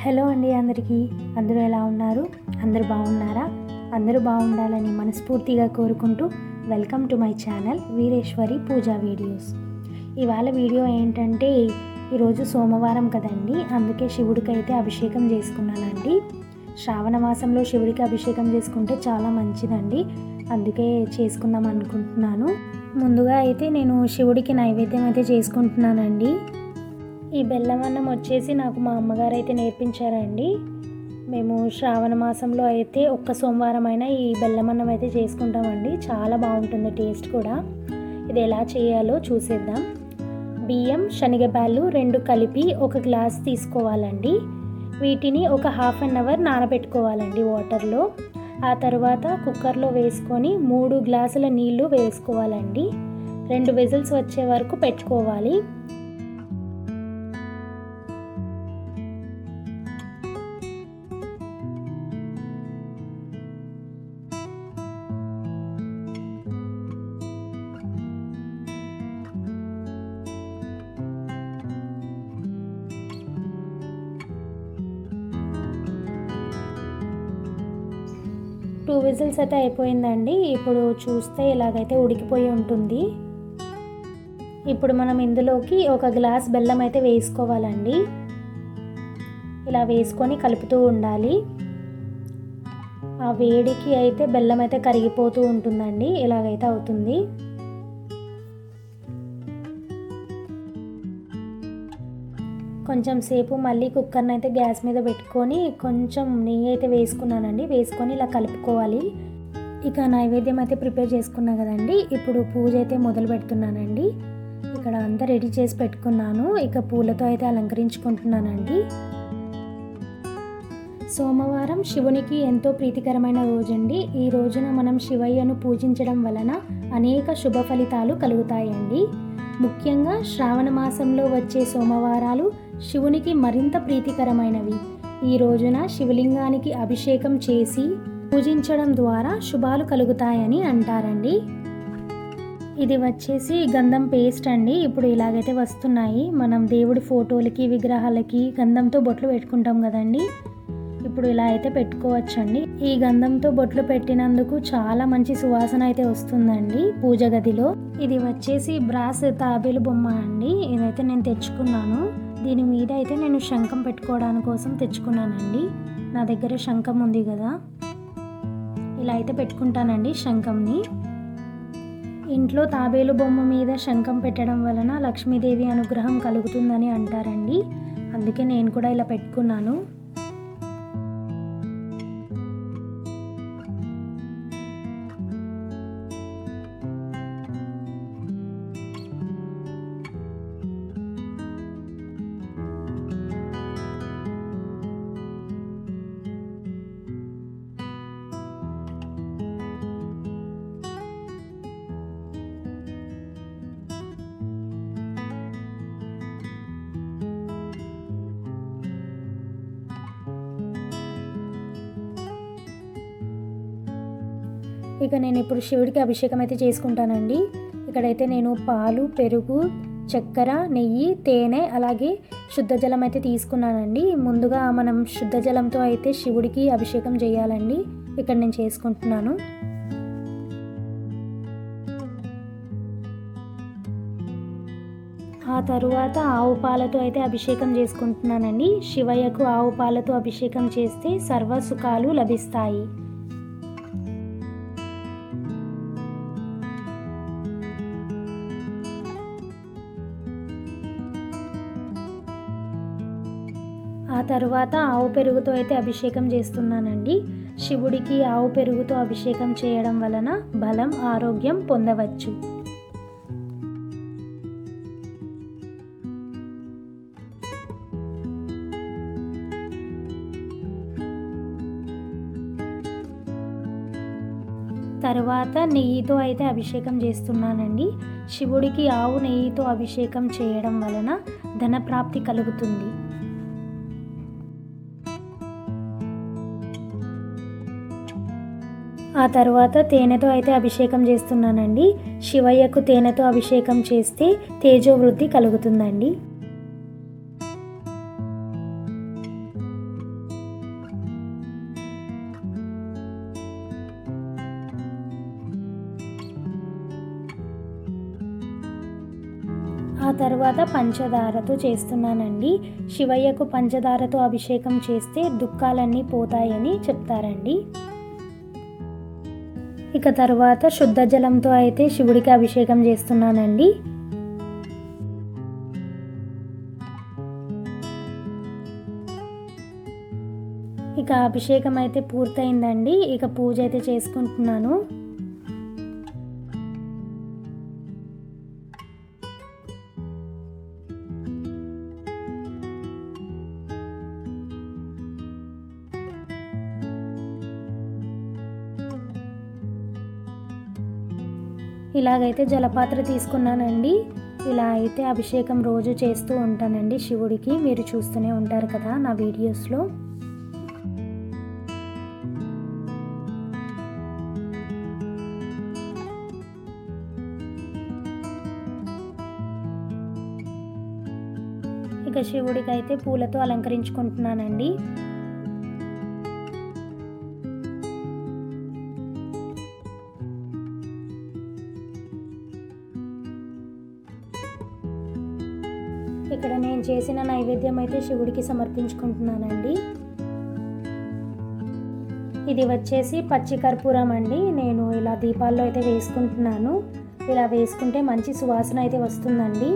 Hello అండి అందరికీ. అందరూ ఎలా ఉన్నారు? అందరూ బాగున్నారా? అందరూ బాగుండాలని మనస్ఫూర్తిగా కోరుకుంటూ welcome to my channel Veereshwari Pooja videos. ఇవాళ వీడియో ఏంటంటే, ఈరోజు సోమవారం కదండి, అందుకే శివుడికి అయితే అభిషేకం చేసుకున్నానండి. శ్రావణ మాసంలో శివుడికి అభిషేకం చేసుకుంటే చాలా మంచిదండి, అందుకే చేసుకుందాం అనుకుంటున్నాను. ముందుగా అయితే నేను శివుడికి నైవేద్యం అయితే చేసుకుంటున్నానండి. ఈ బెల్లం అన్నం వచ్చేసి నాకు మా అమ్మగారు అయితే నేర్పించారండి. మేము శ్రావణ మాసంలో అయితే ఒక్క సోమవారం అయినా ఈ బెల్లం అన్నం అయితే చేసుకుంటామండి. చాలా బాగుంటుంది టేస్ట్ కూడా. ఇది ఎలా చేయాలో చూసేద్దాం. బియ్యం, శనగపాలు 2 కలిపి 1 గ్లాస్ తీసుకోవాలండి. వీటిని ఒక హాఫ్ అన్ అవర్ నానబెట్టుకోవాలండి వాటర్లో. ఆ తర్వాత కుక్కర్లో వేసుకొని 3 గ్లాసుల నీళ్లు వేసుకోవాలండి. 2 విజిల్స్ వచ్చే వరకు పెట్టుకోవాలి. టూ విజిల్స్ అయితే అయిపోయిందండి. ఇప్పుడు చూస్తే ఇలాగైతే ఉడికిపోయి ఉంటుంది. ఇప్పుడు మనం ఇందులోకి 1 గ్లాస్ బెల్లం అయితే వేసుకోవాలండి. ఇలా వేసుకొని కలుపుతూ ఉండాలి. ఆ వేడికి అయితే బెల్లం అయితే కరిగిపోతూ ఉంటుందండి. ఇలాగైతే అవుతుంది. కొంచెం సేపు మళ్ళీ కుక్కర్ని అయితే గ్యాస్ మీద పెట్టుకొని కొంచెం నెయ్యి అయితే వేసుకున్నానండి. వేసుకొని ఇలా కలుపుకోవాలి. ఇక నైవేద్యం అయితే ప్రిపేర్ చేసుకున్నా కదండి, ఇప్పుడు పూజ అయితే మొదలు పెడుతున్నానండి. ఇక్కడ అంతా రెడీ చేసి పెట్టుకున్నాను. ఇక పూలతో అయితే అలంకరించుకుంటున్నానండి. సోమవారం శివునికి ఎంతో ప్రీతికరమైన రోజండి. ఈ రోజున మనం శివయ్యను పూజించడం వలన అనేక శుభ ఫలితాలు కలుగుతాయండి. ముఖ్యంగా శ్రావణ మాసంలో వచ్చే సోమవారాలు శివునికి మరింత ప్రీతికరమైనవి. ఈ రోజున శివలింగానికి అభిషేకం చేసి పూజించడం ద్వారా శుభాలు కలుగుతాయని అంటారండి. ఇది వచ్చేసి గంధం పేస్ట్ అండి. ఇప్పుడు ఇలాగైతే వస్తున్నాయి. మనం దేవుడి ఫోటోలకి, విగ్రహాలకి గంధంతో బొట్లు పెట్టుకుంటాం కదండి, ఇప్పుడు ఇలా అయితే పెట్టుకోవచ్చండి. ఈ గంధంతో బొట్లు పెట్టినందుకు చాలా మంచి సువాసన అయితే వస్తుందండి పూజ గదిలో. ఇది వచ్చేసి బ్రాస్ తాబేలు బొమ్మ అండి. ఇదైతే నేను తెచ్చుకున్నాను. దీని మీద అయితే నేను శంఖం పెట్టుకోవడానికి కోసం తెచ్చుకున్నానండి. నా దగ్గర శంఖం ఉంది కదా, ఇలా అయితే పెట్టుకుంటానండి శంఖంని. ఇంట్లో తాబేలు బొమ్మ మీద శంఖం పెట్టడం వలన లక్ష్మీదేవి అనుగ్రహం కలుగుతుందని అంటారండి. అందుకే నేను కూడా ఇలా పెట్టుకున్నాను. ఇక నేను ఇప్పుడు శివుడికి అభిషేకం అయితే చేసుకుంటానండి. ఇక్కడైతే నేను పాలు, పెరుగు, చక్కెర, నెయ్యి, తేనె, అలాగే శుద్ధ జలం అయితే తీసుకున్నానండి. ముందుగా మనం శుద్ధ జలంతో అయితే శివుడికి అభిషేకం చేయాలండి. ఇక్కడ నేను చేసుకుంటున్నాను. ఆ తరువాత ఆవు పాలతో అయితే అభిషేకం చేసుకుంటున్నానండి. శివయ్యకు ఆవు పాలతో అభిషేకం చేస్తే సర్వ సుఖాలు లభిస్తాయి. ఆ తర్వాత ఆవు పెరుగుతో అయితే అభిషేకం చేస్తున్నానండి. శివుడికి ఆవు పెరుగుతో అభిషేకం చేయడం వలన బలం, ఆరోగ్యం పొందవచ్చు. తర్వాత నెయ్యితో అయితే అభిషేకం చేస్తున్నానండి. శివుడికి ఆవు నెయ్యితో అభిషేకం చేయడం వలన ధన ప్రాప్తి కలుగుతుంది. ఆ తర్వాత తేనెతో అయితే అభిషేకం చేస్తున్నానండి. శివయ్యకు తేనెతో అభిషేకం చేస్తే తేజోవృద్ధి కలుగుతుందండి. ఆ తర్వాత పంచదారతో చేస్తున్నానండి. శివయ్యకు పంచదారతో అభిషేకం చేస్తే దుఃఖాలన్నీ పోతాయని చెప్తారండి. ఇక తర్వాత శుద్ధ జలంతో అయితే శివుడికి అభిషేకం చేస్తున్నానండి. ఇక అభిషేకం అయితే పూర్తయిందండి. ఇక పూజ అయితే చేసుకుంటున్నాను. ఇలాగైతే జలపాత్ర తీసుకున్నానండి. ఇలా అయితే అభిషేకం రోజు చేస్తూ ఉంటానండి శివుడికి. మీరు చూస్తూనే ఉంటారు కదా నా వీడియోస్లో. ఇక శివుడికి అయితే పూలతో అలంకరించుకుంటున్నానండి. ఇక్కడ నేను చేసిన నైవేద్యం అయితే శివుడికి సమర్పించుకుంటున్నానండి. ఇది వచ్చేసి పచ్చి కర్పూరం అండి. నేను ఇలా దీపాల్లో అయితే వేసుకుంటున్నాను. ఇలా వేసుకుంటే మంచి సువాసన అయితే వస్తుందండి.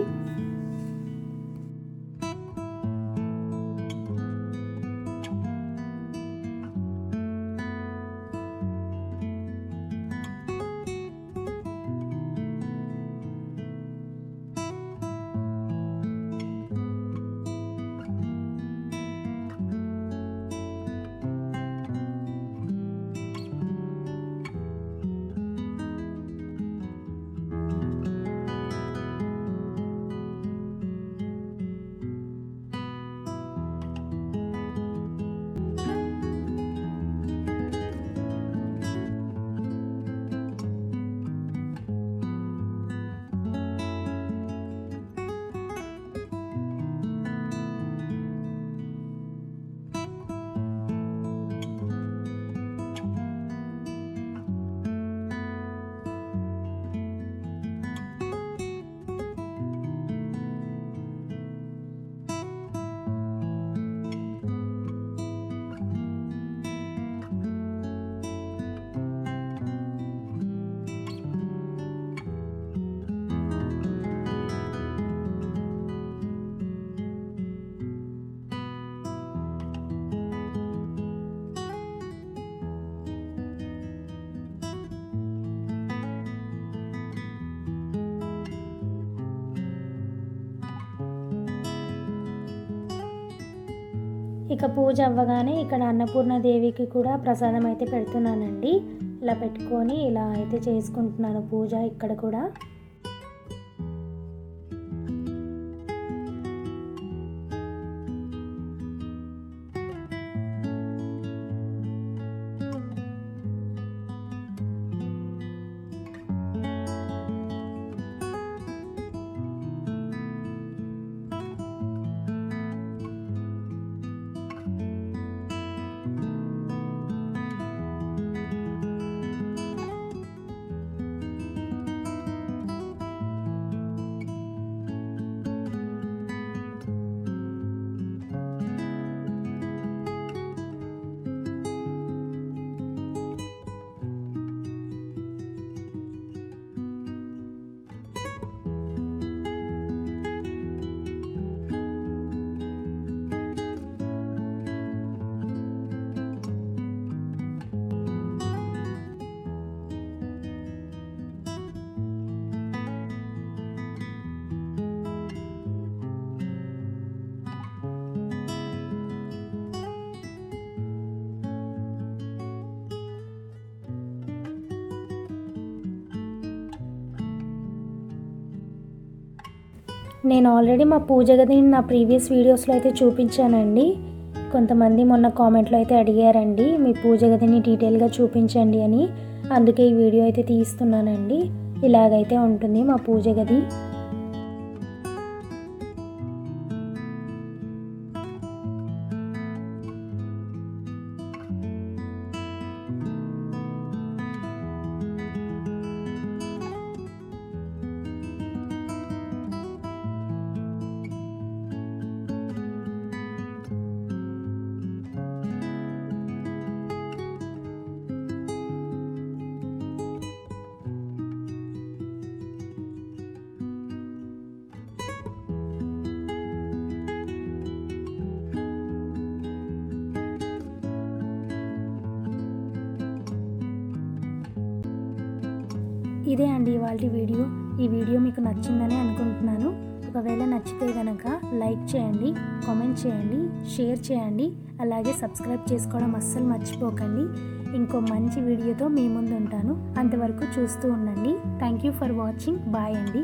ఇక పూజ అవ్వగానే ఇక్కడ అన్నపూర్ణదేవికి కూడా ప్రసాదం అయితే పెడుతున్నానండి. ఇలా పెట్టుకొని ఇలా అయితే చేసుకుంటున్నాను పూజ ఇక్కడ కూడా. నేను ఆల్రెడీ మా పూజ గదిని నా ప్రీవియస్ వీడియోస్లో అయితే చూపించానండి. కొంతమంది మొన్న కామెంట్లో అయితే అడిగారండి మీ పూజ గదిని డీటెయిల్గా చూపించండి అని. అందుకే ఈ వీడియో అయితే తీస్తున్నానండి. ఇలాగైతే ఉంటుంది మా పూజ గది. ఇదే అండి ఇవాళ వీడియో. ఈ వీడియో మీకు నచ్చిందని అనుకుంటున్నాను. ఒకవేళ నచ్చితే కనుక లైక్ చేయండి, కామెంట్ చేయండి, షేర్ చేయండి, అలాగే సబ్స్క్రైబ్ చేసుకోవడం అస్సలు మర్చిపోకండి. ఇంకో మంచి వీడియోతో మీ ముందు ఉంటాను. అంతవరకు చూస్తూ ఉండండి. Thank you for watching. Bye అండి.